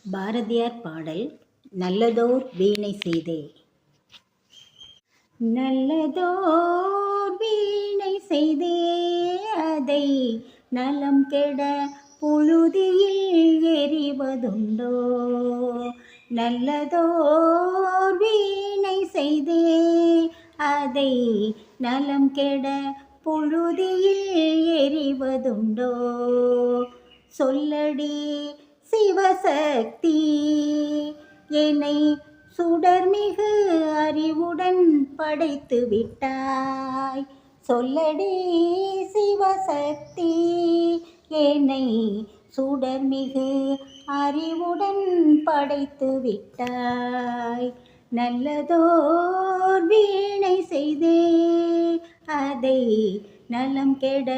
பாரதியார் பாடல் நல்லதோர் வீணை செய்தே. நல்லதோர் வீணை செய்தே அதை நலம் கெட புழுதியில் எறிவதுண்டோ. நல்லதோர் வீணை செய்தே அதை நலம் கெட புழுதியில் எறிவதுண்டோ. சொல்லடி சிவசக்தி என்னை சுடர்மிகு அறிவுடன் படைத்து விட்டாய். சொல்லடி சிவசக்தி என்னை சுடர்மிகு அறிவுடன் படைத்து விட்டாய். நல்லதோர் வீணை செய்தே அதை நலம் கெட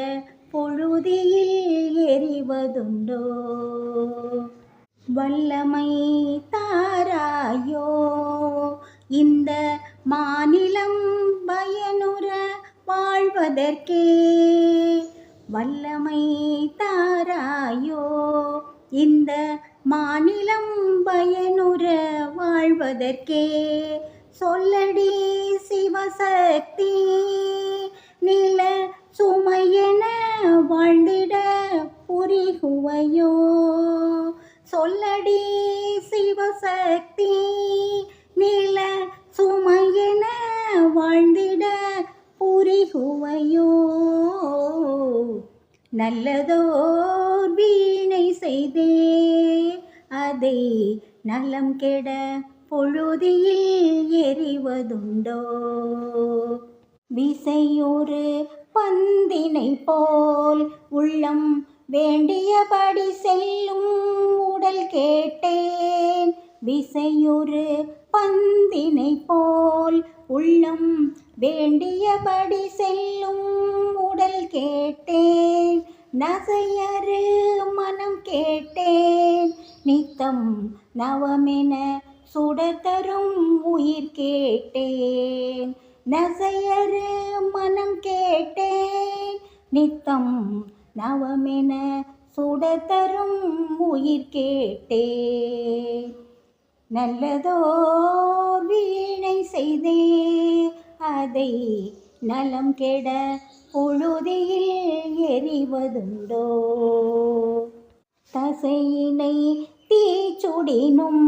பொழுதியில் எறிவதுண்டோ. வல்லமை தாராயோ இந்த மாநிலம் பயனுற வாழ்வதற்கே. வல்லமை தாராயோ இந்த மாநிலம் பயனுற வாழ்வதற்கே. சொல்லடி சிவசக்தி நில சுமையென வாழ்ந்திட புரிகுவையோ. சொல்லடி சிவசக்தி நில சுமையென வாழ்ந்திட புரிகுவையோ. நல்லதோர் வீணை செய்தே அதை நலம் கெட பொழுதியில் எறிவதுண்டோ. விசையொரு பந்தினை போல் உள்ளம் வேண்டியபடி செல்லும் உடல் கேட்டேன். விசையொரு பந்தினை போல் உள்ளம் வேண்டியபடி செல்லும் உடல் கேட்டேன். நசையறு மனம் கேட்டேன் நித்தம் நவமென சுடத்தரும் உயிர் கேட்டேன். நசையறு மனம் கேட்டேன் நித்தம் நவமென சுடத்தரும் உயிர் கேட்டேன். நல்லதோர் வீணை செய்தே அதை நலம் கெட புழுதியில் எறிவதுண்டோ. தசையினை தீச்சுடினும்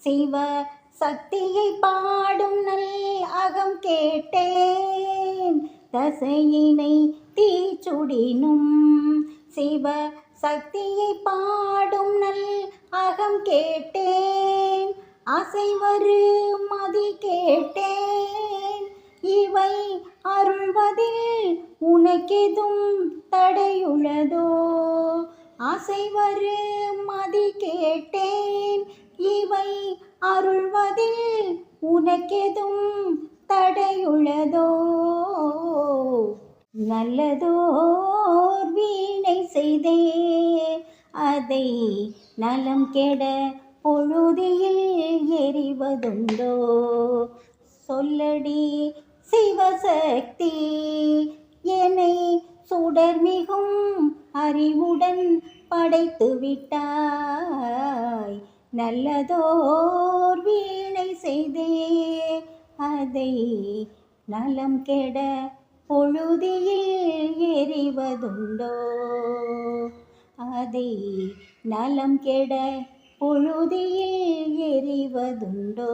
சிவ சக்தியை பாடும் நல் அகம் கேட்டேன். தசையினை தீச்சுடினும் சிவ சக்தியை பாடும் நல் அகம் கேட்டேன். அசைவரு மதி கேட்டேன் இவை அருள்வதில் உனக்கெதும் தடையுள்ளதோ. அசைவரு மதி கேட்டேன் இவை அருள்வதில் உனக்கெதும் தடையுள்ளதோ. நல்லதோர் வீணை செய்தே அதை நலம் கெட பொழுதியில் எறிவதுண்டோ. சொல்லடி சிவசக்தி என்னை சுடர்மிகும் அறிவுடன் படைத்து விட்டாய். நல்லதோர் வீணை செய்தே அதை நலம் கெட பொழுதியில் எறிவதுண்டோ. அதை நலம் கெட பொழுதியில் எறிவதுண்டோ.